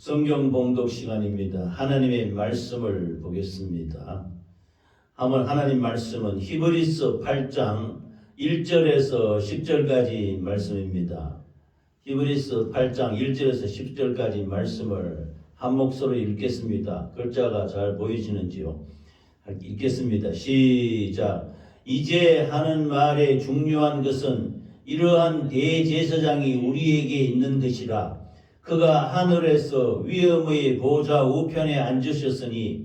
성경 봉독 시간입니다. 하나님의 말씀을 보겠습니다. 한번 하나님 말씀은 히브리서 8장 1절에서 10절까지 말씀입니다. 히브리서 8장 1절에서 10절까지 말씀을 한 목소리로 읽겠습니다. 글자가 잘 보이시는지요? 읽겠습니다. 시작. 이제 하는 말의 중요한 것은 이러한 대제사장이 우리에게 있는 것이라. 그가 하늘에서 위엄의 보좌 우편에 앉으셨으니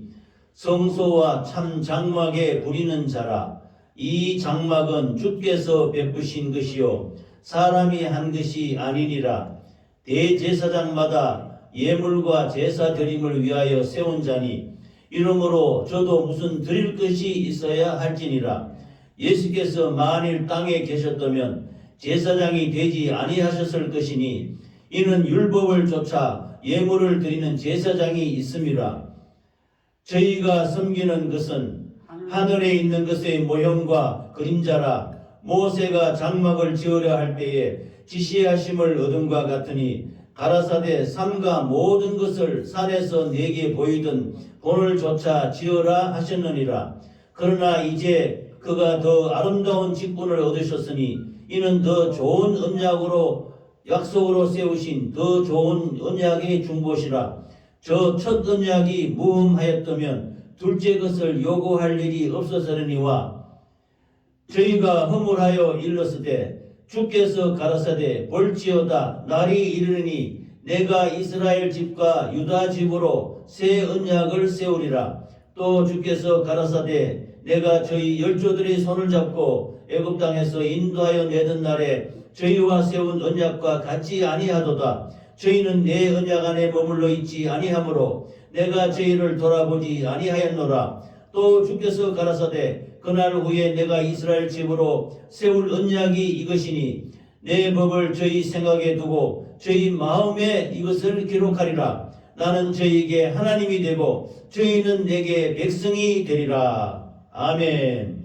성소와 참 장막에 부리는 자라. 이 장막은 주께서 베푸신 것이요 사람이 한 것이 아니니라. 대제사장마다 예물과 제사 드림을 위하여 세운 자니 이러므로 저도 무슨 드릴 것이 있어야 할지니라. 예수께서 만일 땅에 계셨다면 제사장이 되지 아니하셨을 것이니 이는 율법을 좇아 예물을 드리는 제사장이 있음이라. 저희가 섬기는 것은 하늘에 있는 것의 모형과 그림자라. 모세가 장막을 지으려 할 때에 지시하심을 얻음과 같으니 가라사대 삼가 모든 것을 산에서 내게 보이던 본을 조차 지으라 하셨느니라. 그러나 이제 그가 더 아름다운 직분을 얻으셨으니 이는 더 좋은 언약으로 약속으로 세우신 더 좋은 언약의 중보시라. 저 첫 언약이 무흠하였다면 둘째 것을 요구할 일이 없어서려니와 저희가 허물하여 일렀으되 주께서 가라사대 볼지어다 날이 이르니 내가 이스라엘 집과 유다 집으로 새 언약을 세우리라. 또 주께서 가라사대 내가 저희 열조들의 손을 잡고 애굽 땅에서 인도하여 내던 날에 저희와 세운 언약과 같지 아니하도다. 저희는 내 언약 안에 머물러 있지 아니하므로 내가 저희를 돌아보지 아니하였노라. 또 주께서 가라사대 그날 후에 내가 이스라엘 집으로 세울 언약이 이것이니 내 법을 저희 생각에 두고 저희 마음에 이것을 기록하리라. 나는 저희에게 하나님이 되고 저희는 내게 백성이 되리라. 아멘.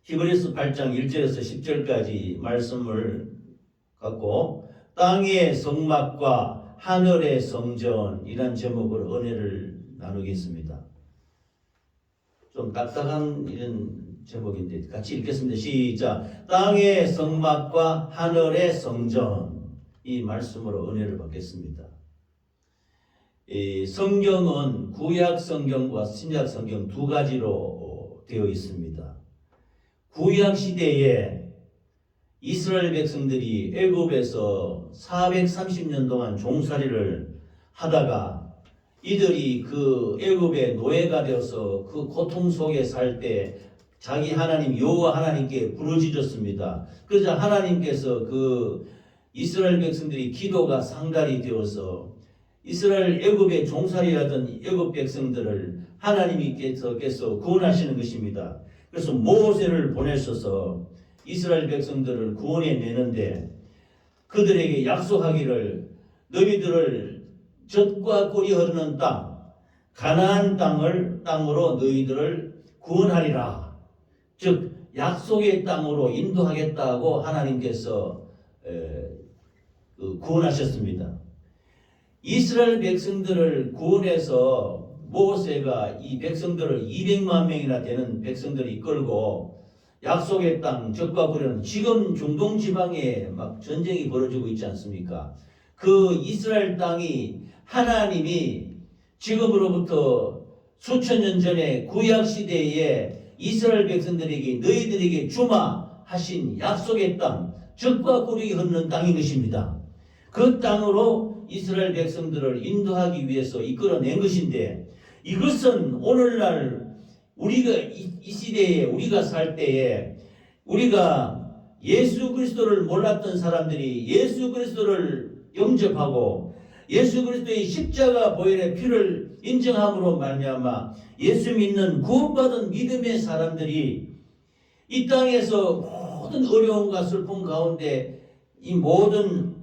히브리서 8장 1절에서 10절까지 말씀을 갖고 땅의 성막과 하늘의 성전이란 제목으로 은혜를 나누겠습니다. 좀 딱딱한 이런 제목인데 같이 읽겠습니다. 시작. 땅의 성막과 하늘의 성전, 이 말씀으로 은혜를 받겠습니다. 이 성경은 구약 성경과 신약 성경 두 가지로 되어 있습니다. 구약 시대에 이스라엘 백성들이 애굽에서 430년 동안 종살이를 하다가 이들이 그 애굽의 노예가 되어서 그 고통 속에 살 때 자기 하나님 여호와 하나님께 부르짖었습니다. 그러자 하나님께서 그 이스라엘 백성들이 기도가 상달이 되어서 이스라엘 애굽에 종살이하던 애굽 백성들을 하나님께서 구원하시는 것입니다. 그래서 모세를 보내셔서 이스라엘 백성들을 구원해 내는데 그들에게 약속하기를 너희들을 젖과 꿀이 흐르는 땅 가나안 땅으로 너희들을 구원하리라. 즉 약속의 땅으로 인도하겠다고 하나님께서 구원하셨습니다. 이스라엘 백성들을 구원해서 모세가 이 백성들을 200만 명이나 되는 백성들을 이끌고 약속의 땅 적과 꿀은 지금 중동 지방에 막 전쟁이 벌어지고 있지 않습니까? 그 이스라엘 땅이 하나님이 지금으로부터 수천 년 전에 구약 시대에 이스라엘 백성들에게 너희들에게 주마 하신 약속의 땅 적과 꿀이 흐르는 땅인 것입니다. 그 땅으로 이스라엘 백성들을 인도하기 위해서 이끌어낸 것인데 이것은 오늘날 우리가 이 시대에 우리가 살 때에 우리가 예수 그리스도를 몰랐던 사람들이 예수 그리스도를 영접하고 예수 그리스도의 십자가 보혈의 피를 인정함으로 말미암아 예수 믿는 구원받은 믿음의 사람들이 이 땅에서 모든 어려움과 슬픔 가운데 이 모든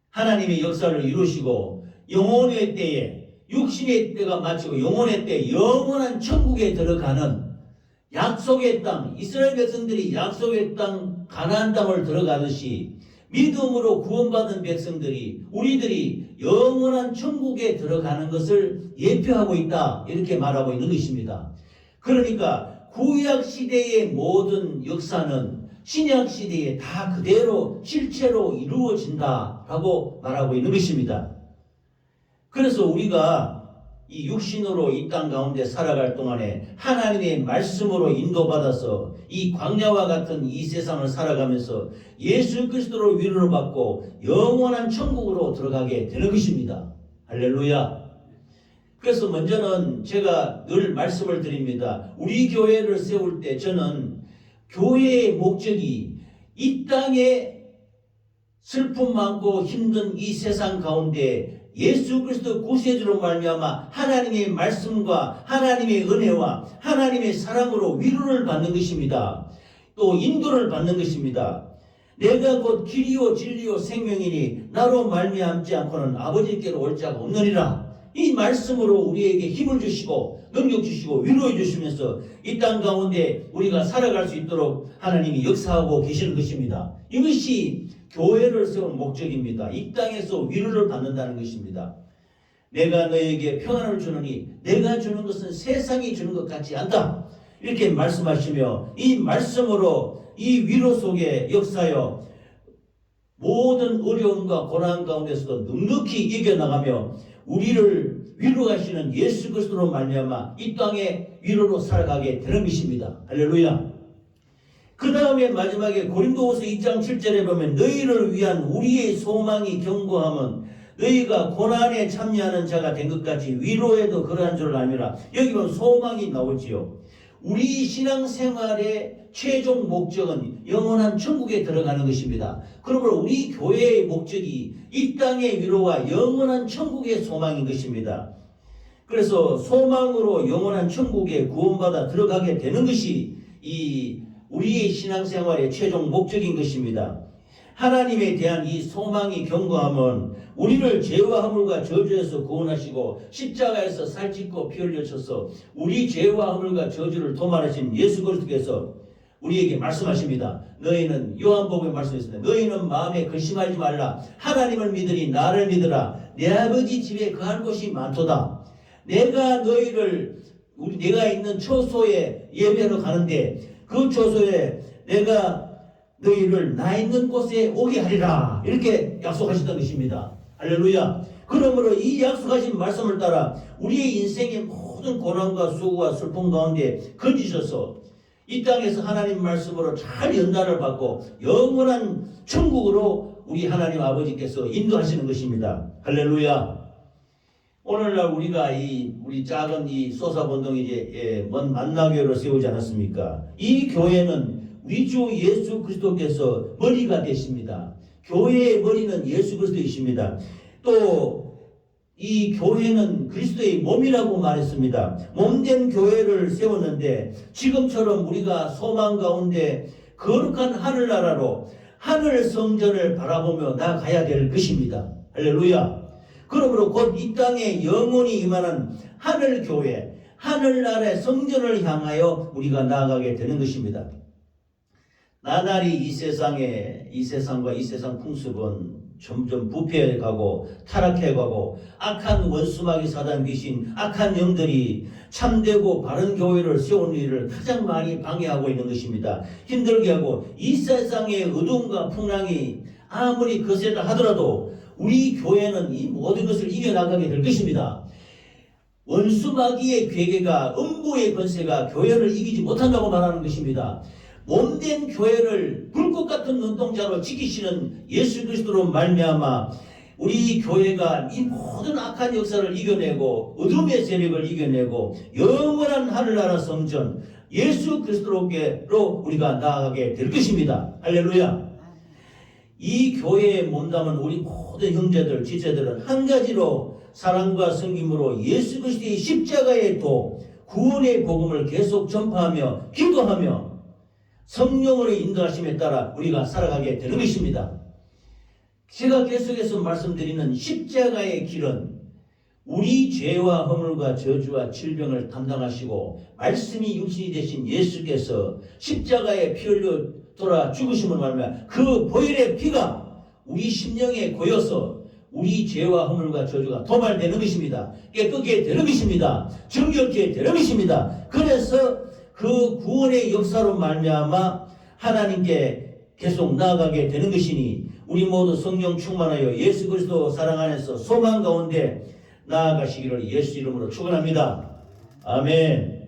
하나님의 역사를 이루시고 영혼의 때에 육신의 때가 마치고 영혼의 때 영원한 천국에 들어가는 약속의 땅, 이스라엘 백성들이 약속의 땅 가나안 땅을 들어가듯이 믿음으로 구원받은 백성들이 우리들이 영원한 천국에 들어가는 것을 예표하고 있다. 이렇게 말하고 있는 것입니다. 그러니까 구약 시대의 모든 역사는 신약 시대에 다 그대로 실체로 이루어진다라고 말하고 있는 것입니다. 그래서 우리가 이 육신으로 이 땅 가운데 살아갈 동안에 하나님의 말씀으로 인도받아서 이 광야와 같은 이 세상을 살아가면서 예수 그리스도로 위로를 받고 영원한 천국으로 들어가게 되는 것입니다. 할렐루야. 그래서 먼저는 제가 늘 말씀을 드립니다. 우리 교회를 세울 때 저는 교회의 목적이 이 땅에 슬픔 많고 힘든 이 세상 가운데 예수 그리스도 구세주로 말미암아 하나님의 말씀과 하나님의 은혜와 하나님의 사랑으로 위로를 받는 것입니다. 또 인도를 받는 것입니다. 내가 곧 길이요 진리요 생명이니 나로 말미암지 않고는 아버지께로 올 자가 없느니라. 이 말씀으로 우리에게 힘을 주시고 능력 주시고 위로해 주시면서 이 땅 가운데 우리가 살아갈 수 있도록 하나님이 역사하고 계시는 것입니다. 이것이 교회를 세운 목적입니다. 이 땅에서 위로를 받는다는 것입니다. 내가 너에게 평안을 주느니 내가 주는 것은 세상이 주는 것 같지 않다. 이렇게 말씀하시며 이 말씀으로 이 위로 속에 역사여 모든 어려움과 고난 가운데서도 넉넉히 이겨나가며 우리를 위로하시는 예수 그리스도로 말미암아 이 땅에 위로로 살아가게 되는 것입니다. 할렐루야. 그 다음에 마지막에 고린도후서 2장 7절에 보면 너희를 위한 우리의 소망이 견고함은 너희가 고난에 참여하는 자가 된 것 같이 위로에도 그러한 줄 아니라. 여기 보면 소망이 나오지요. 우리 신앙생활의 최종 목적은 영원한 천국에 들어가는 것입니다. 그러므로 우리 교회의 목적이 이 땅의 위로와 영원한 천국의 소망인 것입니다. 그래서 소망으로 영원한 천국에 구원받아 들어가게 되는 것이 이 우리의 신앙생활의 최종 목적인 것입니다. 하나님에 대한 이 소망이 견고함은 우리를 죄와 허물과 저주에서 구원하시고 십자가에서 살찢고 피 흘려쳐서 우리 죄와 허물과 저주를 도말하신 예수 그리스도께서 우리에게 말씀하십니다. 너희는 요한복음에 말씀했습니다. 너희는 마음에 근심하지 말라. 하나님을 믿으니 나를 믿으라. 내 아버지 집에 거할 곳이 많도다. 내가 너희를 내가 있는 처소에 예배로 가는데 그 처소에 내가 너희를 나 있는 곳에 오게 하리라. 이렇게 약속하셨던 것입니다. 할렐루야. 그러므로 이 약속하신 말씀을 따라 우리의 인생의 모든 고난과 수고와 슬픔 가운데 건지셔서 이 땅에서 하나님 말씀으로 잘 연단을 받고 영원한 천국으로 우리 하나님 아버지께서 인도하시는 것입니다. 할렐루야. 오늘날 우리가 우리 작은 이 소사본동 이제 먼 만나교회를 세우지 않았습니까? 이 교회는 우리 주 예수 그리스도께서 머리가 되십니다. 교회의 머리는 예수 그리스도이십니다. 또 이 교회는 그리스도의 몸이라고 말했습니다. 몸된 교회를 세웠는데 지금처럼 우리가 소망 가운데 거룩한 하늘나라로 하늘 성전을 바라보며 나가야 될 것입니다. 할렐루야. 그러므로 곧 이 땅에 영원히 임하는 하늘교회, 하늘나라의 성전을 향하여 우리가 나아가게 되는 것입니다. 나날이 이 세상과 이 세상 풍습은 점점 부패해가고 타락해가고 악한 원수마귀 사단 귀신, 악한 영들이 참되고 바른 교회를 세우는 일을 가장 많이 방해하고 있는 것입니다. 힘들게 하고 이 세상의 어둠과 풍랑이 아무리 거세다 하더라도 우리 교회는 이 모든 것을 이겨나가게 될 것입니다. 원수마귀의 괴계가 음부의 권세가 교회를 이기지 못한다고 말하는 것입니다. 몸된 교회를 불꽃 같은 눈동자로 지키시는 예수 그리스도로 말미암아 우리 교회가 이 모든 악한 역사를 이겨내고 어둠의 세력을 이겨내고 영원한 하늘나라 성전 예수 그리스도로 우리가 나아가게 될 것입니다. 할렐루야. 이 교회에 몸담은 우리 모든 형제들, 지체들은 한 가지로 사랑과 섬김으로 예수 그리스도의 십자가의 도, 구원의 복음을 계속 전파하며 기도하며 성령으로 인도하심에 따라 우리가 살아가게 되는 것입니다. 제가 계속해서 말씀드리는 십자가의 길은 우리 죄와 허물과 저주와 질병을 담당하시고 말씀이 육신이 되신 예수께서 십자가에 피 흘려 돌아 죽으심을 말하며 그 보혈의 피가 우리 심령에 고여서 우리 죄와 허물과 저주가 도말되는 것입니다. 깨끗게 되는 것입니다. 정결케 되는 것입니다. 그래서 그 구원의 역사로 말미암아 하나님께 계속 나아가게 되는 것이니 우리 모두 성령 충만하여 예수 그리스도 사랑 안에서 소망 가운데 나아가시기를 예수 이름으로 축원합니다. 아멘.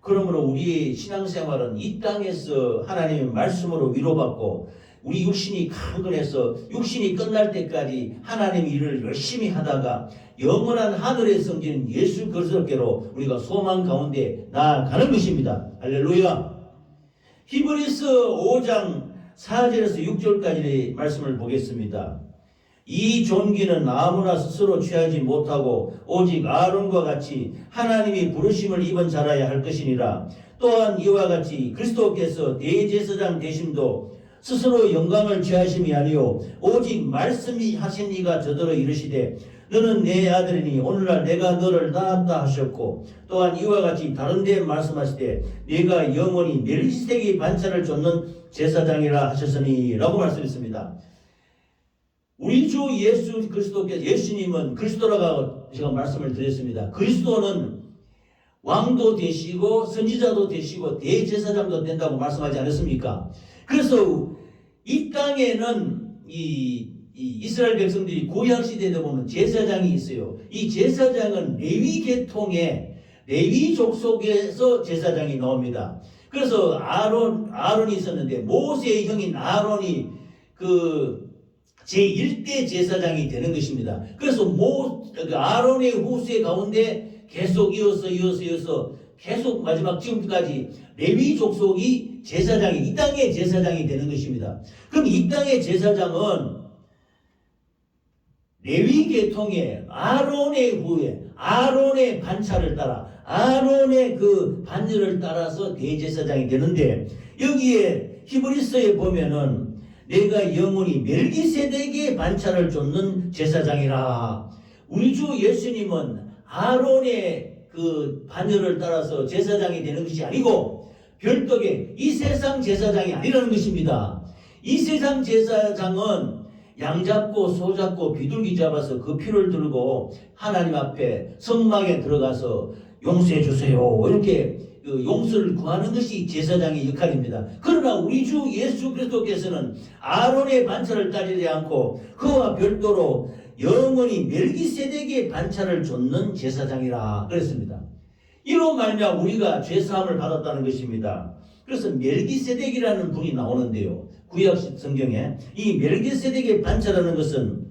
그러므로 우리의 신앙생활은 이 땅에서 하나님의 말씀으로 위로받고 우리 육신이 강건해서 육신이 끝날 때까지 하나님의 일을 열심히 하다가 영원한 하늘의 성진 예수 그리스도께로 우리가 소망 가운데 나아가는 것입니다. 할렐루야. 히브리서 5장 4절에서 6절까지의 말씀을 보겠습니다. 이 존귀는 아무나 스스로 취하지 못하고 오직 아론과 같이 하나님이 부르심을 입은 자라야 할 것이니라. 또한 이와 같이 그리스도께서 대제사장 되심도 스스로 영광을 취하심이 아니요 오직 말씀이 하신 이가 저더러 이르시되 너는 내 아들이니 오늘날 내가 너를 낳았다 하셨고 또한 이와 같이 다른 데 말씀하시되 네가 영원히 멜기세덱의 반차를 좇는 제사장이라 하셨으니 라고 말씀했습니다. 우리 주 예수 그리스도께서 예수님은 그리스도라고 제가 말씀을 드렸습니다. 그리스도는 왕도 되시고 선지자도 되시고 대제사장도 된다고 말씀하지 않았습니까? 그래서 이 땅에는 이 이스라엘 백성들이 구약 시대에 보면 제사장이 있어요. 이 제사장은 레위 계통의 레위 족속에서 제사장이 나옵니다. 그래서 아론이 있었는데 모세의 형인 아론이 그 제1대 제사장이 되는 것입니다. 그래서 아론의 후세 가운데 계속 이어서 계속 마지막 지금까지 레위 족속이 제사장이 이 땅의 제사장이 되는 것입니다. 그럼 이 땅의 제사장은 레위 계통의 아론의 후에 아론의 반차를 따라 아론의 그 반열을 따라서 대제사장이 되는데 여기에 히브리서에 보면은 내가 영원히 멜기세덱의 반차를 좇는 제사장이라. 우리 주 예수님은 아론의 그 반열을 따라서 제사장이 되는 것이 아니고 별도의 이 세상 제사장이 아니라는 것입니다. 이 세상 제사장은 양 잡고 소 잡고 비둘기 잡아서 그 피를 들고 하나님 앞에 성막에 들어가서 용서해 주세요 이렇게 용서를 구하는 것이 제사장의 역할입니다. 그러나 우리 주 예수 그리스도께서는 아론의 반차를 따지지 않고 그와 별도로 영원히 멜기세덱의 반차를 좇는 제사장이라 그랬습니다. 이로 말미암아 우리가 죄사함을 받았다는 것입니다. 그래서 멜기세덱이라는 분이 나오는데요. 구약 성경에 이 멜기세덱의 반차라는 것은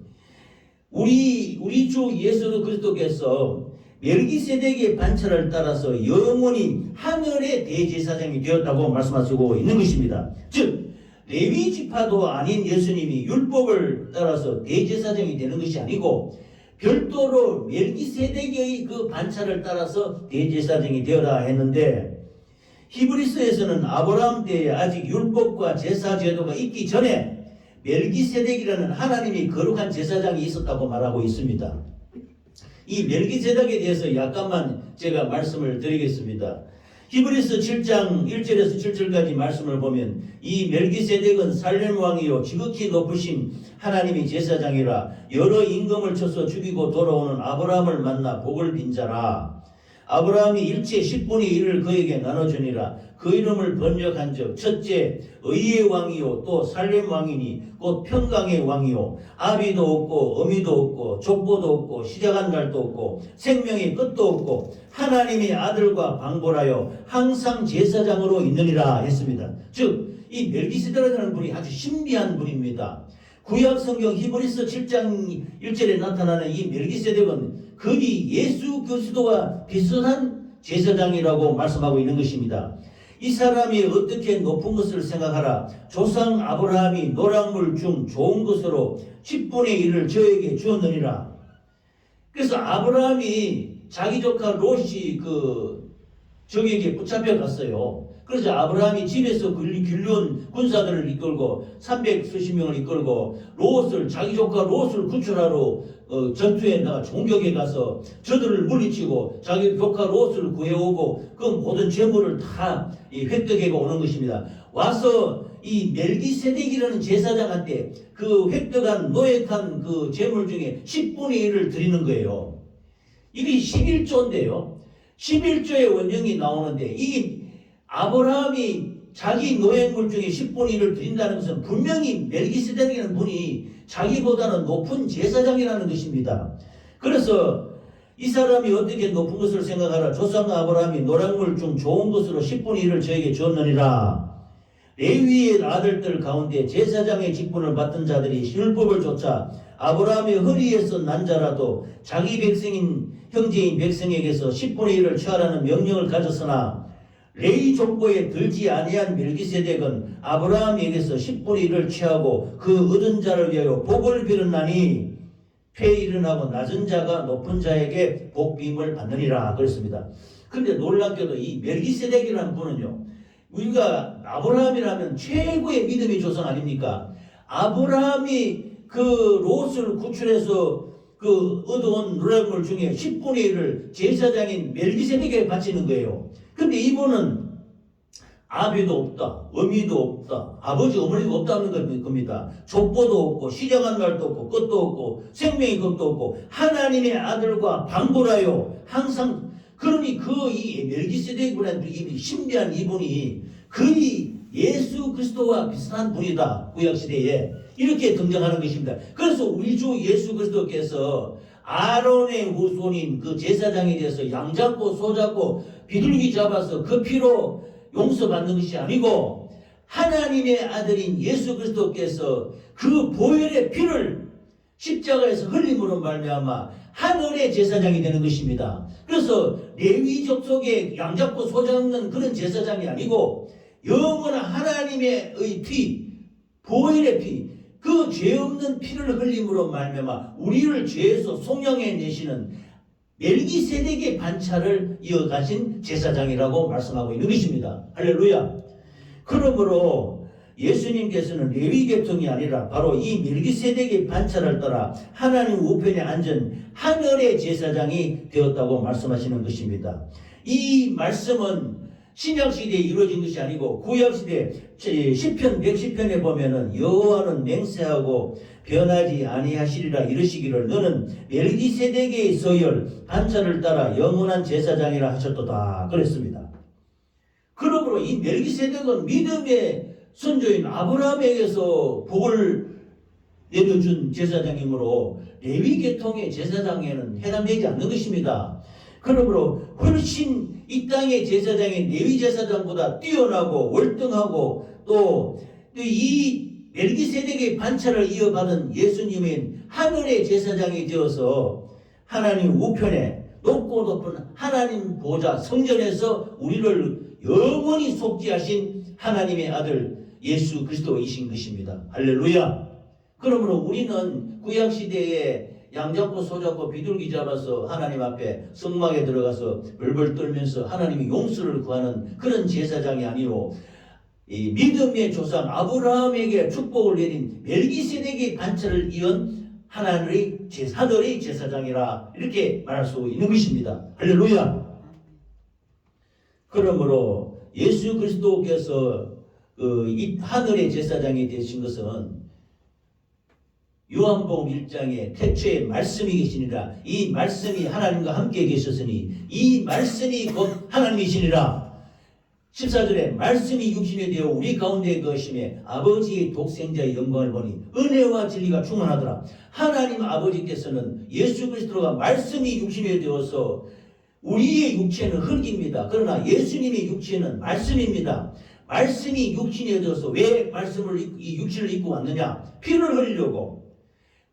우리 주 예수 그리스도께서 멜기세덱의 반차를 따라서 영원히 하늘의 대제사장이 되었다고 말씀하시고 있는 것입니다. 즉 레위 지파도 아닌 예수님이 율법을 따라서 대제사장이 되는 것이 아니고 별도로 멜기세덱의 그 반차를 따라서 대제사장이 되어라 했는데 히브리서에서는 아브라함 때에 아직 율법과 제사 제도가 있기 전에 멜기세덱이라는 하나님이 거룩한 제사장이 있었다고 말하고 있습니다. 이 멜기세덱에 대해서 약간만 제가 말씀을 드리겠습니다. 히브리서 7장 1절에서 7절까지 말씀을 보면 이 멜기세덱은 살렘 왕이요 지극히 높으신 하나님이 제사장이라 여러 임금을 쳐서 죽이고 돌아오는 아브라함을 만나 복을 빈 자라. 아브라함이 일체 10분의 1을 그에게 나눠주니라. 그 이름을 번역한즉 첫째 의의 왕이요 또 살렘 왕이니 곧 평강의 왕이요 아비도 없고 어미도 없고 족보도 없고 시작한 날도 없고 생명의 끝도 없고 하나님의 아들과 방보라여 항상 제사장으로 있느니라 했습니다. 즉 이 멜기세덱이라는 분이 아주 신비한 분입니다. 구약 성경 히브리서 7장 1절에 나타나는 이 멜기세덱은 그이 예수 그리스도와 비슷한 제사장이라고 말씀하고 있는 것입니다. 이 사람이 어떻게 높은 것을 생각하라. 조상 아브라함이 노랑물 중 좋은 것으로 10분의 1을 저에게 주었느니라. 그래서 아브라함이 자기 조카 롯이 저기에게 붙잡혀 갔어요. 그래서 아브라함이 집에서 길러온 군사들을 이끌고 300수십 명을 이끌고 자기 조카 롯을 구출하러 전투에 나가 총격에 가서 저들을 물리치고 자기 조카 롯을 구해오고 그 모든 재물을 다 획득해 오는 것입니다. 와서 이 멜기세덱이라는 제사장한테 그 획득한 노획한 그 재물 중에 10분의 1을 드리는 거예요. 이게 11조인데요. 11조의 원형이 나오는데 이 아브라함이 자기 노획물 중에 10분의 1을 드린다는 것은 분명히 멜기세덱이라는 분이 자기보다는 높은 제사장이라는 것입니다. 그래서 이 사람이 어떻게 높은 것을 생각하라. 조상 아브라함이 노략물 중 좋은 것으로 10분의 1을 저에게 주었느니라. 레위의 아들들 가운데 제사장의 직분을 받던 자들이 율법을 쫓아 아브라함의 허리에서 난 자라도 자기 백성인 형제인 백성에게서 10분의 1을 취하라는 명령을 가졌으나 레위 족보에 들지 아니한 멜기세덱은 아브라함에게서 10분의 1을 취하고 그 얻은 자를 위하여 복을 빌었나니 폐일은하고 낮은 자가 높은 자에게 복빔을 받느니라 그랬습니다. 그런데 놀랍게도 이 멜기세덱이라는 분은요, 우리가 아브라함이라면 최고의 믿음의 조상 아닙니까? 아브라함이 그 롯을 구출해서 그 얻어온 노략물 중에 10분의 1을 제사장인 멜기세덱에게 바치는 거예요. 근데 이분은 아비도 없다, 어미도 없다, 아버지 어머니도 없다는 겁니다. 족보도 없고 시작한 날도 없고 끝도 없고 생명의 것도 없고 하나님의 아들과 방불하여 항상, 그러니 이 멜기세덱이라는 이 신비한 이분이 거의 예수 그리스도와 비슷한 분이다. 구약시대에 이렇게 등장하는 것입니다. 그래서 우리 주 예수 그리스도께서 아론의 후손인 그 제사장에 대해서 양 잡고 소 잡고 비둘기 잡아서 그 피로 용서받는 것이 아니고 하나님의 아들인 예수 그리스도께서 그 보혈의 피를 십자가에서 흘림으로 말미암아 하늘의 제사장이 되는 것입니다. 그래서 레위족 속에 양 잡고 소 잡는 그런 제사장이 아니고 영원한 하나님의 피, 보혈의 피, 그 죄 없는 피를 흘림으로 말미암아 우리를 죄에서 속량해 내시는 멜기세덱의 반차를 이어가신 제사장이라고 말씀하고 있는 것입니다. 할렐루야. 그러므로 예수님께서는 레위 계통이 아니라 바로 이 멜기세덱의 반차를 따라 하나님 우편에 앉은 하늘의 제사장이 되었다고 말씀하시는 것입니다. 이 말씀은 신약시대에 이루어진 것이 아니고 구약시대 시편 110편에 보면은 여호와는 맹세하고 변하지 아니하시리라 이르시기를 너는 멜기세덱의 서열 반차를 따라 영원한 제사장이라 하셨도다 그랬습니다. 그러므로 이 멜기세덱은 믿음의 선조인 아브라함에게서 복을 내려준 제사장이므로 레위 계통의 제사장에는 해당되지 않는 것입니다. 그러므로 훨씬 이 땅의 제사장인 레위 제사장보다 뛰어나고 월등하고 또 이 멜기세덱의 반차를 이어받은 예수님인 하늘의 제사장이 되어서 하나님 우편에 높고 높은 하나님 보좌 성전에서 우리를 영원히 속죄하신 하나님의 아들 예수 그리스도이신 것입니다. 할렐루야. 그러므로 우리는 구약시대에 양 잡고 소 잡고 비둘기 잡아서 하나님 앞에 성막에 들어가서 벌벌 떨면서 하나님의 용서를 구하는 그런 제사장이 아니오 이 믿음의 조상 아브라함에게 축복을 내린 멜기세덱의 반차를 이은 하늘의 제사장이라 이렇게 말할 수 있는 것입니다. 할렐루야. 그러므로 예수 그리스도께서 이 하늘의 제사장이 되신 것은 요한복음 1장에 태초에 말씀이 계시니라 이 말씀이 하나님과 함께 계셨으니 이 말씀이 곧 하나님이시니라. 14절에 말씀이 육신이 되어 우리 가운데 거하심에 아버지의 독생자의 영광을 보니 은혜와 진리가 충만하더라. 하나님 아버지께서는 예수 그리스도가 말씀이 육신이 되어서 우리의 육체는 흙입니다. 그러나 예수님의 육체는 말씀입니다. 말씀이 육신이 되어서 왜 이 육신을 입고 왔느냐? 피를 흘리려고.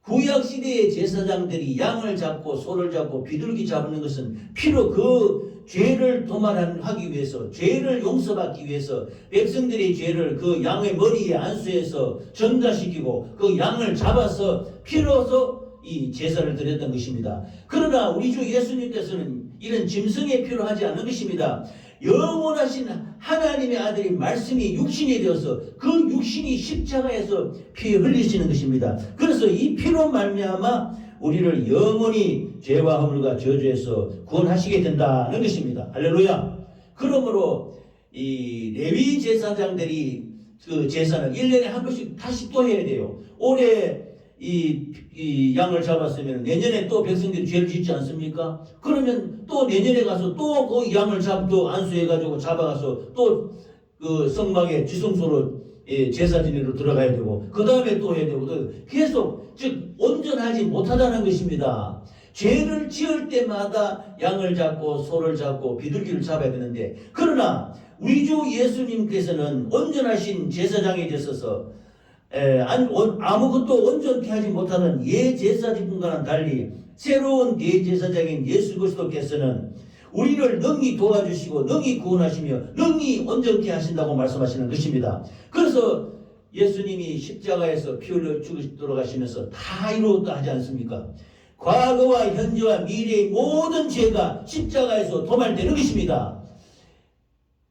구약시대의 제사장들이 양을 잡고 소를 잡고 비둘기 잡는 것은 피로 그 죄를 도말하기 위해서, 죄를 용서받기 위해서 백성들의 죄를 그 양의 머리에 안수해서 전가시키고 그 양을 잡아서 피로서 이 제사를 드렸던 것입니다. 그러나 우리 주 예수님께서는 이런 짐승의 피로 하지 않는 것입니다. 영원하신 하나님의 아들이 말씀이 육신이 되어서 그 육신이 십자가에서 피 흘리시는 것입니다. 그래서 이 피로 말미암아 우리를 영원히 죄와 허물과 저주에서 구원하시게 된다는 것입니다. 할렐루야. 그러므로 이 레위 제사장들이 그 제사는 1년에 한 번씩 다시 또 해야 돼요. 올해 이 양을 잡았으면 내년에 또 백성들이 죄를 짓지 않습니까? 그러면 또 내년에 가서 또 그 양을 또 안수해가지고 잡아가서 또 그 성막의 지성소로 제사 지내러 들어가야 되고 그 다음에 또 해야 되고 계속 즉 온전하지 못하다는 것입니다. 죄를 지을 때마다 양을 잡고 소를 잡고 비둘기를 잡아야 되는데 그러나 우리 주 예수님께서는 온전하신 제사장이 되셔서 아무것도 온전케 하지 못하는 제사장과는 달리 새로운 대제사장인 예수 그리스도께서는 우리를 능히 도와주시고 능히 구원하시며 능히 온전케 하신다고 말씀하시는 것입니다. 그래서 예수님이 십자가에서 피 흘려 죽으시도록 하시면서 다 이루었다 하지 않습니까? 과거와 현재와 미래의 모든 죄가 십자가에서 도말되는 것입니다.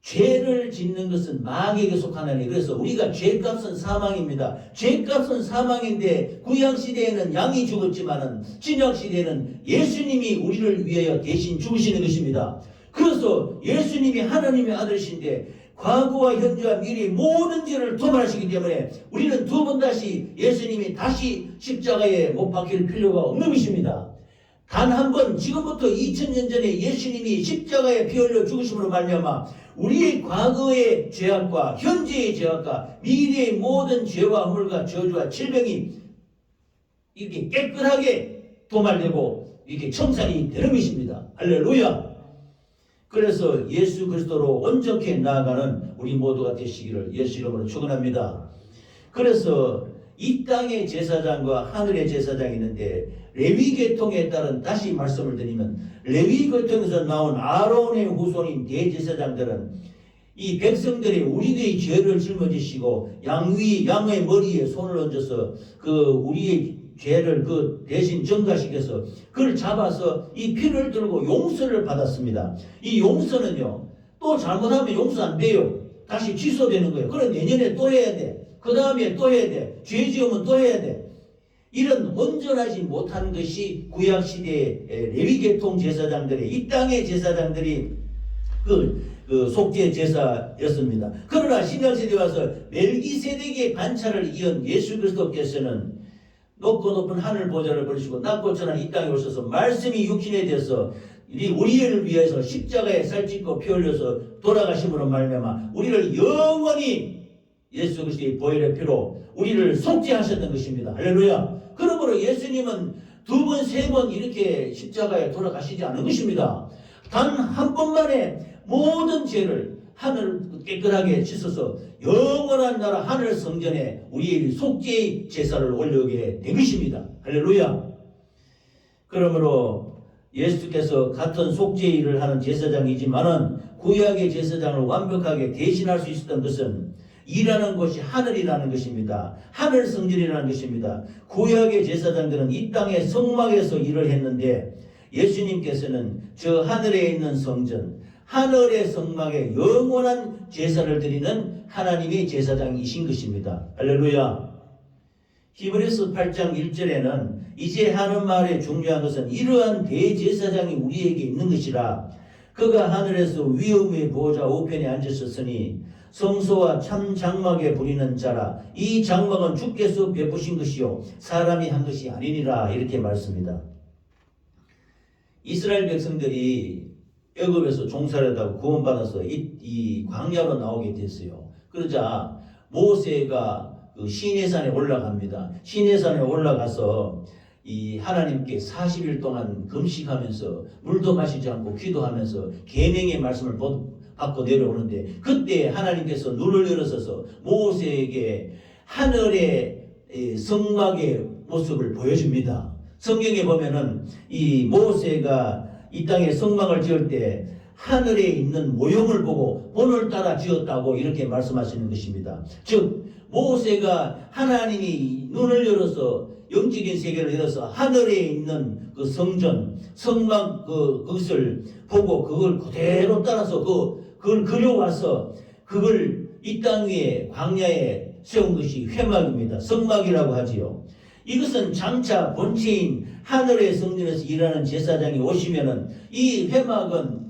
죄를 짓는 것은 마귀에게 속하나니 그래서 우리가 죄값은 사망입니다. 죄값은 사망인데 구약시대에는 양이 죽었지만은 신약시대에는 예수님이 우리를 위하여 대신 죽으시는 것입니다. 그래서 예수님이 하나님의 아들이신데 과거와 현재와 미래의 모든 죄를 도말하시기 때문에 우리는 두 번 다시 예수님이 다시 십자가에 못 박힐 필요가 없는 것입니다. 단 한 번 지금부터 2000년 전에 예수님이 십자가에 피 흘려 죽으심으로 말미암아 우리의 과거의 죄악과 현재의 죄악과 미래의 모든 죄와 허물과 저주와 질병이 이렇게 깨끗하게 도말되고 이렇게 청산이 되는 것입니다. 할렐루야. 그래서 예수 그리스도로 온전케 나아가는 우리 모두가 되시기를 예수 이름으로 축원합니다. 그래서 이 땅의 제사장과 하늘의 제사장이 있는데 레위 계통에 따른 다시 말씀을 드리면 레위 계통에서 나온 아론의 후손인 대제사장들은 이 백성들이 우리들의 죄를 짊어지시고 양의 머리에 손을 얹어서 그 우리의 죄를 그 대신 전가시켜서 그걸 잡아서 이 피를 들고 용서를 받았습니다. 이 용서는요 또 잘못하면 용서 안 돼요. 다시 취소되는 거예요. 그럼 내년에 또 해야 돼. 그 다음에 또 해야 돼. 죄 지으면 또 해야 돼. 이런 온전하지 못한 것이 구약시대의 레위계통 제사장들의 이 땅의 제사장들이 그 속죄 제사였습니다. 그러나 신약시대에 와서 멜기세덱의 반차를 이은 예수 그리스도께서는 높고 높은 하늘 보좌를 버리시고 낮고 천한 이 땅에 오셔서 말씀이 육신에 대해서 우리를 위해서 십자가에 살찌고 피 흘려서 돌아가심으로 말미암아 우리를 영원히 예수 그리스도의 보혈의 피로 우리를 속죄하셨던 것입니다. 할렐루야. 그러므로 예수님은 두 번, 세 번 이렇게 십자가에 돌아가시지 않은 것입니다. 단 한 번만에 모든 죄를 하늘 깨끗하게 씻어서 영원한 나라 하늘 성전에 우리의 속죄의 제사를 올려게 된 것입니다. 할렐루야. 그러므로 예수께서 같은 속죄일을 하는 제사장이지만은 구약의 제사장을 완벽하게 대신할 수 있었던 것은 일하는 곳이 하늘이라는 것입니다. 하늘 성전이라는 것입니다. 구약의 제사장들은 이 땅의 성막에서 일을 했는데 예수님께서는 저 하늘에 있는 성전, 하늘의 성막에 영원한 제사를 드리는 하나님의 제사장이신 것입니다. 할렐루야. 히브리서 8장 1절에는 이제 하는 말의 중요한 것은 이러한 대제사장이 우리에게 있는 것이라. 그가 하늘에서 위엄의 보호자 우편에 앉으셨으니 성소와 참 장막에 부리는 자라. 이 장막은 주께서 베푸신 것이요 사람이 한 것이 아니니라. 이렇게 말씀입니다. 이스라엘 백성들이 애굽에서 종살이하다가 구원받아서 이 광야로 나오게 됐어요. 그러자 모세가 그 시내산에 올라갑니다. 시내산에 올라가서 이 하나님께 40일 동안 금식하면서 물도 마시지 않고 기도하면서 계명의 말씀을 받고 내려오는데 그때 하나님께서 눈을 열어서서 모세에게 하늘의 성막의 모습을 보여줍니다. 성경에 보면은 이 모세가 이 땅에 성막을 지을 때 하늘에 있는 모형을 보고 본을 따라 지었다고 이렇게 말씀하시는 것입니다. 즉 모세가 하나님이 눈을 열어서 영적인 세계를 열어서 하늘에 있는 그 성전, 성막 그것을 보고 그걸 그대로 따라서 그걸 그려와서 그걸 이 땅 위에 광야에 세운 것이 회막입니다. 성막이라고 하지요. 이것은 장차 본체인 하늘의 성전에서 일하는 제사장이 오시면은 이 회막은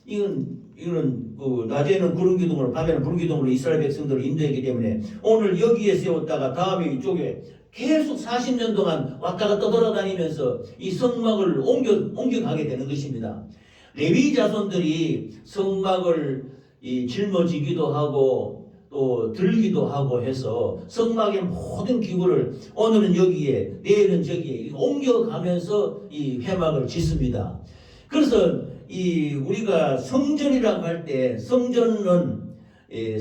이건 이거는 낮에는 구름 기둥으로 밤에는 불 기둥으로 이스라엘 백성들을 인도했기 때문에 오늘 여기에 세웠다가 다음에 이쪽에 계속 40년 동안 왔다 갔다 돌아다니면서 이 성막을 옮겨가게 되는 것입니다. 레위 자손들이 성막을 짊어지기도 하고 또 들기도 하고 해서 성막의 모든 기구를 오늘은 여기에 내일은 저기에 옮겨가면서 이 회막을 짓습니다. 그래서 우리가 성전이라고 할 때 성전은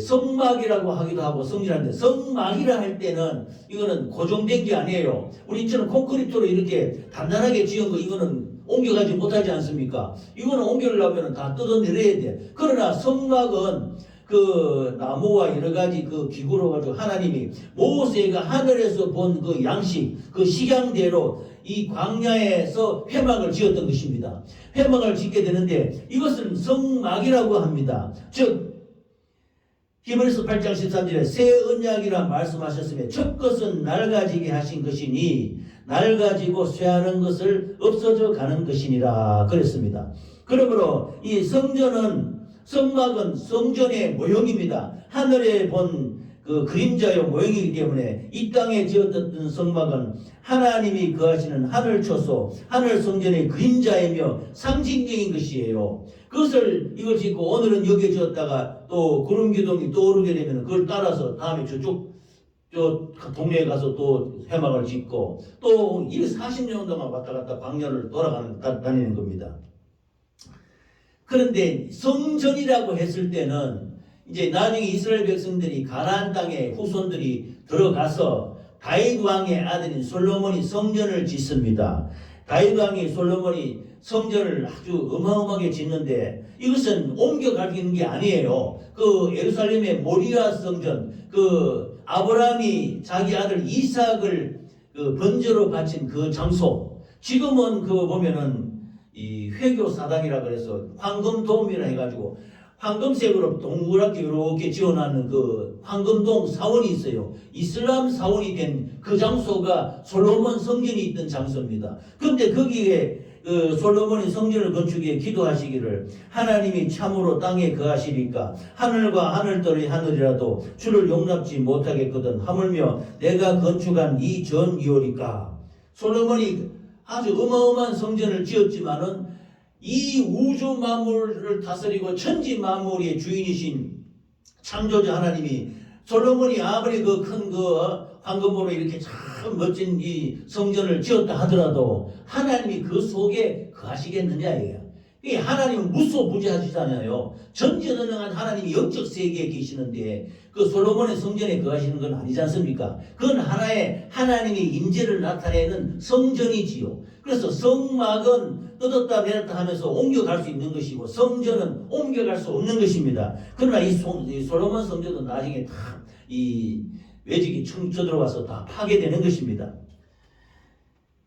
성막이라고 하기도 하고 성전인데 성막이라 할 때는 이거는 고정된 게 아니에요. 우리처럼 콘크리트로 이렇게 단단하게 지은 거 이거는 옮겨가지 못하지 않습니까? 이거는 옮기려면 다 뜯어내려야 돼. 그러나 성막은 그 나무와 여러 가지 그 기구로 가지고 하나님이 모세가 하늘에서 본 그 양식, 그 식양대로 이 광야에서 회막을 지었던 것입니다. 회막을 짓게 되는데 이것은 성막이라고 합니다. 즉 히브리서 8장 13절에 새 언약이라 말씀하셨으며 첫 것은 낡아지게 하신 것이니 낡아지고 쇠하는 것을 없어져 가는 것이니라 그랬습니다. 그러므로 이 성막은 성전의 모형입니다. 하늘에 본 그 그림자의 모형이기 때문에 이 땅에 지었던 성막은 하나님이 거하시는 하늘 초소, 하늘 성전의 그림자이며 상징적인 것이에요. 이걸 짓고 오늘은 여기에 지었다가 또 구름 기둥이 떠오르게 되면 그걸 따라서 다음에 저쪽 동네에 가서 또 회막을 짓고 또 40년 동안 왔다 갔다 광야를 다니는 겁니다. 그런데 성전이라고 했을 때는 이제 나중에 이스라엘 백성들이 가나안 땅에 후손들이 들어가서 다윗 왕의 아들인 솔로몬이 성전을 짓습니다. 다윗 왕이 솔로몬이 성전을 아주 어마어마하게 짓는데 이것은 옮겨가는 게 아니에요. 그 예루살렘의 모리아 성전, 그 아브라함이 자기 아들 이삭을 그 번제로 바친 그 장소, 지금은 그거 보면은 이 회교 사당이라 그래서 황금돔이라 해가지고 황금색으로 동그랗게 이렇게 지어놨는 그 황금동 사원이 있어요. 이슬람 사원이 된 그 장소가 솔로몬 성전이 있던 장소입니다. 그런데 거기에 솔로몬이 성전을 건축해 기도하시기를 하나님이 참으로 땅에 거하시리까 하늘과 하늘들의 하늘이라도 주를 용납지 못하겠거든 하물며 내가 건축한 이 전이오리까. 솔로몬이 아주 어마어마한 성전을 지었지만은 이 우주 만물을 다스리고 천지 만물의 주인이신 창조자 하나님이 솔로몬이 아무리 그 큰 황금으로 이렇게 참 멋진 이 성전을 지었다 하더라도 하나님이 그 속에 거하시겠느냐 이거야. 이 하나님은 무소부재하시잖아요. 전지전능한 하나님이 영적 세계에 계시는데 그 솔로몬의 성전에 거하시는 건 아니지 않습니까? 그건 하나의 하나님의 임재를 나타내는 성전이지요. 그래서 성막은 뜯었다 내렸다 하면서 옮겨갈 수 있는 것이고 성전은 옮겨갈 수 없는 것입니다. 그러나 이 솔로몬 성전도 나중에 다 이 외직이 쳐들어와서 다 파괴되는 것입니다.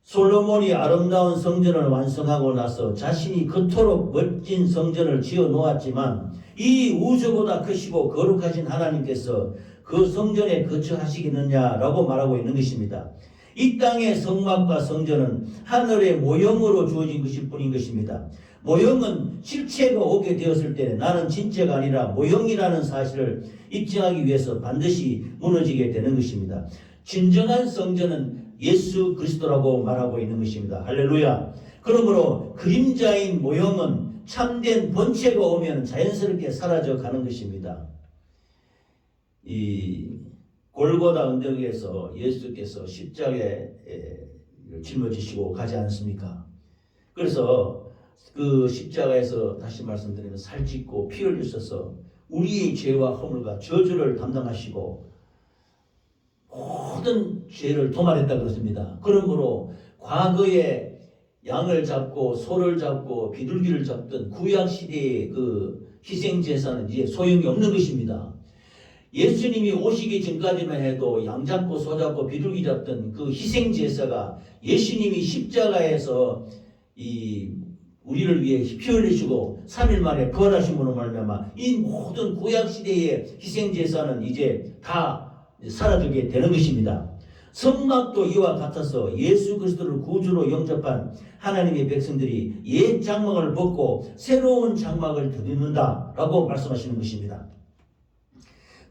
솔로몬이 아름다운 성전을 완성하고 나서 자신이 그토록 멋진 성전을 지어 놓았지만 이 우주보다 크시고 거룩하신 하나님께서 그 성전에 거처하시겠느냐라고 말하고 있는 것입니다. 이 땅의 성막과 성전은 하늘의 모형으로 주어진 것일 뿐인 것입니다. 모형은 실체가 오게 되었을 때 나는 진짜가 아니라 모형이라는 사실을 입증하기 위해서 반드시 무너지게 되는 것입니다. 진정한 성전은 예수 그리스도라고 말하고 있는 것입니다. 할렐루야. 그러므로 그림자인 모형은 참된 본체가 오면 자연스럽게 사라져 가는 것입니다. 이 골고다 언덕에서 예수께서 십자가에 짊어지시고 가지 않습니까? 그래서 그 십자가에서 다시 말씀드리면 살찢고 피 흘리셔서 우리의 죄와 허물과 저주를 담당하시고 모든 죄를 도말했다 그렇습니다. 그러므로 과거에 양을 잡고 소를 잡고 비둘기를 잡던 구약 시대의 그 희생 제사는 이제 소용이 없는 것입니다. 예수님이 오시기 전까지만 해도 양 잡고 소 잡고 비둘기 잡던 그 희생 제사가 예수님이 십자가에서 우리를 위해 피 흘리시고 3일 만에 부활하심으로 말미암아 이 모든 구약 시대의 희생 제사는 이제 다 사라지게 되는 것입니다. 성막도 이와 같아서 예수 그리스도를 구주로 영접한 하나님의 백성들이 옛 장막을 벗고 새로운 장막을 드리는다라고 말씀하시는 것입니다.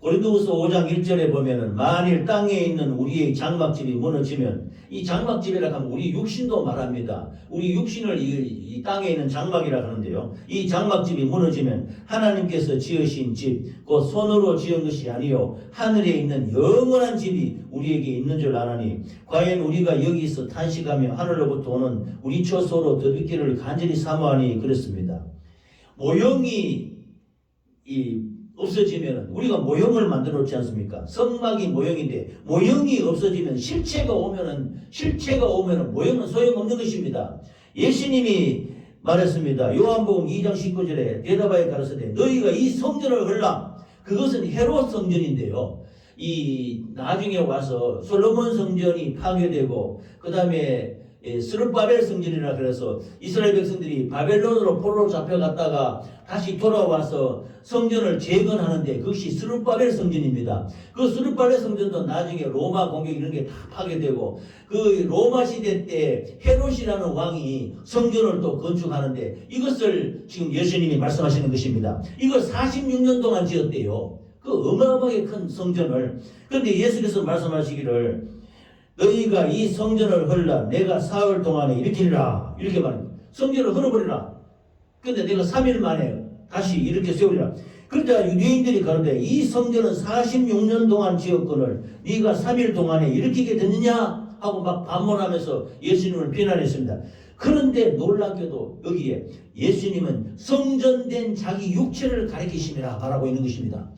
고린도후서 5장 1절에 보면은 만일 땅에 있는 우리의 장막집이 무너지면, 이 장막집이라 하면 우리 육신도 말합니다. 우리 육신을 이 땅에 있는 장막이라 하는데요. 이 장막집이 무너지면 하나님께서 지으신 집, 곧 손으로 지은 것이 아니요 하늘에 있는 영원한 집이 우리에게 있는 줄 아나니, 과연 우리가 여기서 탄식하며 하늘로부터 오는 우리 처소로 더럽기를 간절히 사모하니 그렇습니다. 모형이 없어지면 우리가 모형을 만들어 놓지 않습니까? 성막이 모형인데 모형이 없어지면 실체가 오면은 모형은 소용없는 것입니다. 예수님이 말했습니다. 요한복음 2장 19절에 대답하여 가라사대 너희가 이 성전을 헐라. 그것은 헤롯 성전인데요. 이 나중에 와서 솔로몬 성전이 파괴되고 그 다음에 스룹바벨 성전이라 그래서 이스라엘 백성들이 바벨론으로 포로로 잡혀갔다가 다시 돌아와서 성전을 재건하는데 그것이 스룹바벨 성전입니다. 그 스룹바벨 성전도 나중에 로마 공격 이런 게 다 파괴되고 그 로마 시대 때 헤롯이라는 왕이 성전을 또 건축하는데 이것을 지금 예수님이 말씀하시는 것입니다. 이거 46년 동안 지었대요. 그 어마어마하게 큰 성전을. 그런데 예수께서 말씀하시기를 너희가 이 성전을 헐라 내가 사흘 동안에 일으키리라 이렇게 말합니다. 성전을 헐어버리라. 근데 내가 3일 만에 다시 이렇게 세우리라. 그러자 유대인들이 가는데 이 성전은 46년 동안 지었거늘 네가 3일 동안에 일으키게 됐느냐 하고 막 반문하면서 예수님을 비난했습니다. 그런데 놀랍게도 여기에 예수님은 성전된 자기 육체를 가리키심이라 말하고 있는 것입니다.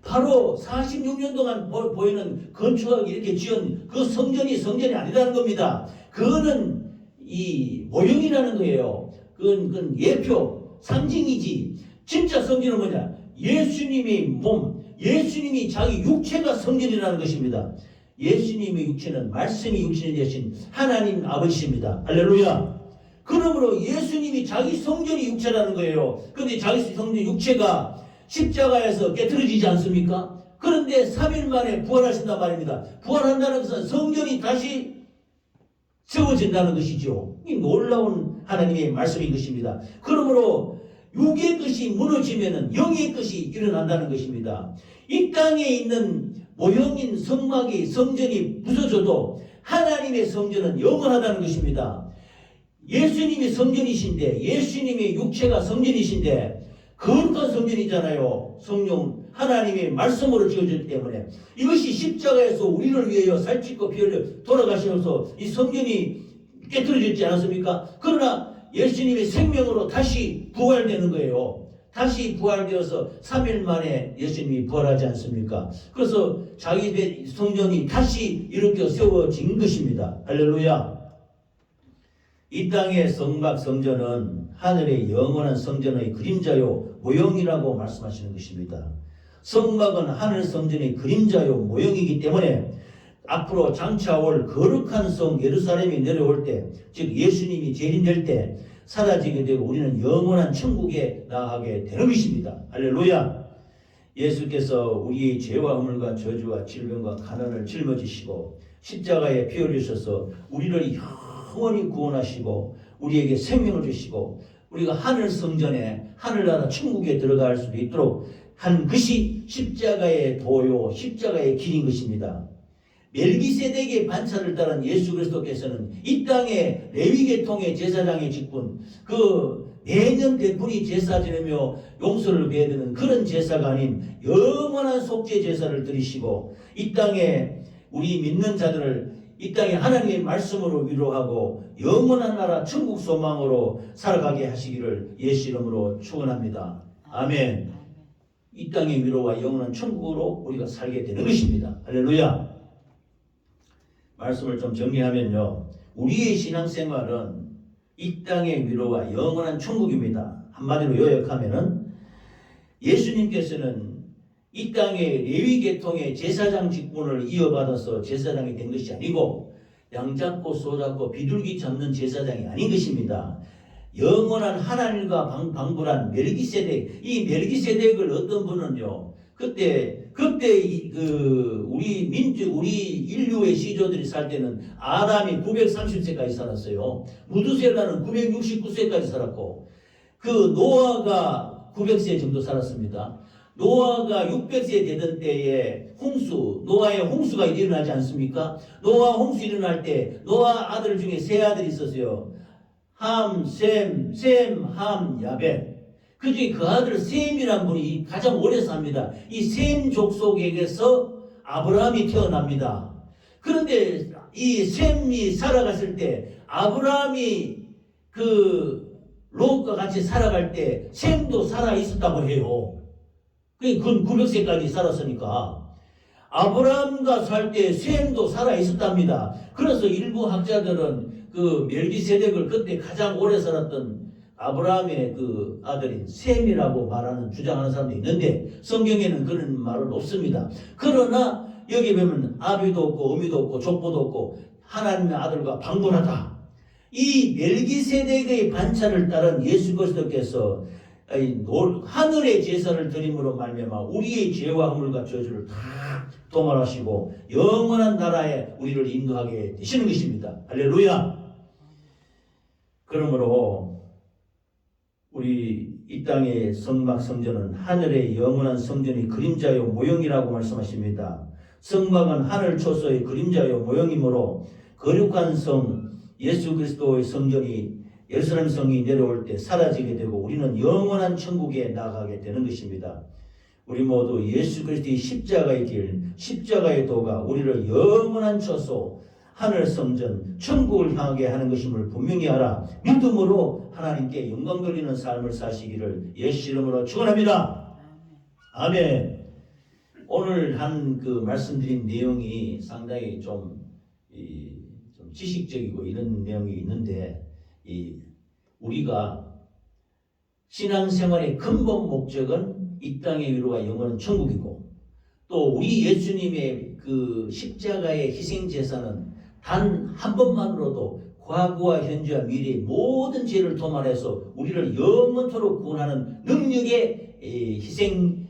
바로 46년 동안 보이는 건축하기 이렇게 지은 그 성전이 아니라는 겁니다. 그거는 이 모형이라는 거예요. 그건 예표, 상징이지. 진짜 성전은 뭐냐? 예수님의 몸, 예수님이 자기 육체가 성전이라는 것입니다. 예수님의 육체는 말씀이 육신이 되신 하나님 아버지십니다. 할렐루야. 그러므로 예수님이 자기 성전이 육체라는 거예요. 그런데 자기 성전 육체가 십자가에서 깨트려지지 않습니까? 그런데 3일 만에 부활하신단 말입니다. 부활한다는 것은 성전이 다시 세워진다는 것이죠. 이 놀라운 하나님의 말씀인 것입니다. 그러므로 육의 것이 무너지면은 영의 것이 일어난다는 것입니다. 이 땅에 있는 모형인 성전이 부서져도 하나님의 성전은 영원하다는 것입니다. 예수님이 성전이신데, 예수님의 육체가 성전이신데 거룩한 성전이잖아요. 성령 하나님의 말씀으로 지어졌기 때문에 이것이 십자가에서 우리를 위하여 살찌고 피 흘려 돌아가시면서 이 성전이 깨트려졌지 않았습니까? 그러나 예수님의 생명으로 다시 부활되는 거예요. 다시 부활되어서 3일 만에 예수님이 부활하지 않습니까? 그래서 자기 성전이 다시 이렇게 세워진 것입니다. 할렐루야. 이 땅의 성전은 하늘의 영원한 성전의 그림자요 모형이라고 말씀하시는 것입니다. 성막은 하늘 성전의 그림자요 모형이기 때문에 앞으로 장차 올 거룩한 성 예루살렘이 내려올 때, 즉 예수님이 재림될 때 사라지게 되고 우리는 영원한 천국에 나아가게 되는 것입니다. 할렐루야. 예수께서 우리의 죄와 허물과 저주와 질병과 가난을 짊어지시고 십자가에 피 흘리셔서 우리를 영원히 구원하시고 우리에게 생명을 주시고 우리가 하늘 성전에 하늘나라 천국에 들어갈 수 있도록 한 것이 십자가의 도요, 십자가의 길인 것입니다. 멜기세덱의 반차를 따른 예수 그리스도께서는 이 땅에 레위계통의 제사장의 직분, 매년 대분이 제사 지내며 용서를 배드는 그런 제사가 아닌 영원한 속죄 제사를 드리시고 이 땅에 우리 믿는 자들을 이 땅에 하나님의 말씀으로 위로하고 영원한 나라 천국 소망으로 살아가게 하시기를 예수 이름으로 축원합니다. 아멘. 이 땅의 위로와 영원한 천국으로 우리가 살게 되는 것입니다. 할렐루야. 말씀을 좀 정리하면요, 우리의 신앙생활은 이 땅의 위로와 영원한 천국입니다. 한마디로 요약하면은 예수님께서는 이 땅의 레위계통의 제사장 직분을 이어받아서 제사장이 된 것이 아니고 양 잡고 소 잡고 비둘기 잡는 제사장이 아닌 것입니다. 영원한 하나님과 방불한 멜기세덱, 이 멜기세덱을 어떤 분은요 그때 우리 인류의 시조들이 살 때는 아담이 930세까지 살았어요. 무두셀라는 969세까지 살았고, 그 노아가 900세 정도 살았습니다. 노아가 600세 되던 때에 노아의 홍수가 일어나지 않습니까? 노아 홍수 일어날 때 노아 아들 중에 세 아들이 있었어요. 함, 셈, 함, 야벳. 그 중에 그 아들 셈이란 분이 가장 오래 삽니다. 이 셈 족속에게서 아브라함이 태어납니다. 그런데 이 셈이 살아갔을 때 아브라함이 그 롯과 같이 살아갈 때 셈도 살아 있었다고 해요. 그건 900세까지 살았으니까 아브라함과 살 때 셈도 살아 있었답니다. 그래서 일부 학자들은 그 멜기세덱을 그때 가장 오래 살았던 아브라함의 그 아들인 셈이라고 주장하는 사람도 있는데 성경에는 그런 말은 없습니다. 그러나 여기 보면 아비도 없고 어미도 없고 족보도 없고 하나님의 아들과 방불하다. 이 멜기세덱의 반차를 따른 예수 그리스도께서 하늘의 제사를 드림으로 말미암아 우리의 죄와 허물과 저주를 다 도말하시고 영원한 나라에 우리를 인도하게 되시는 것입니다. 할렐루야. 그러므로 우리 이 땅의 성막 성전은 하늘의 영원한 성전의 그림자요 모형이라고 말씀하십니다. 성막은 하늘 초소의 그림자요 모형이므로 거룩한 성 예수 그리스도의 성전이 예루살렘 성이 내려올 때 사라지게 되고 우리는 영원한 천국에 나가게 되는 것입니다. 우리 모두 예수 그리스도의 십자가의 길, 십자가의 도가 우리를 영원한 처소, 하늘 성전, 천국을 향하게 하는 것임을 분명히 알아 믿음으로 하나님께 영광 돌리는 삶을 사시기를 예수 이름으로 축원합니다. 아멘. 오늘 한 그 말씀드린 내용이 상당히 좀 지식적이고 이런 내용이 있는데 우리가 신앙생활의 근본 목적은 이 땅의 위로와 영원한 천국이고 또 우리 예수님의 그 십자가의 희생 제사는 단 한 번만으로도 과거와 현재와 미래의 모든 죄를 도말해서 우리를 영원토록 구원하는 능력의 희생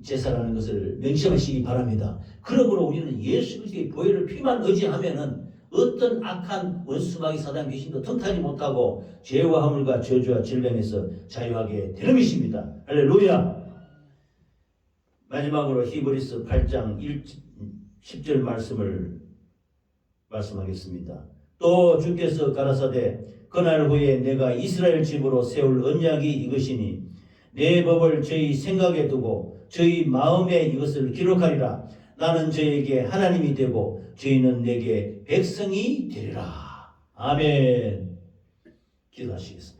제사라는 것을 명심하시기 바랍니다. 그러므로 우리는 예수 그리스도의 보혈을 피만 의지하면은 어떤 악한 원수마귀 사단 귀신도 틈타지 못하고 죄와 허물과 저주와 질병에서 자유하게 되는 것입니다. 할렐루야. 마지막으로 히브리서 8장 10절 말씀하겠습니다. 또 주께서 가라사대 그날 후에 내가 이스라엘 집으로 세울 언약이 이것이니 내 법을 저희 생각에 두고 저희 마음에 이것을 기록하리라. 나는 저에게 하나님이 되고 저희는 내게 백성이 되리라. 아멘. 기도하시겠습니다.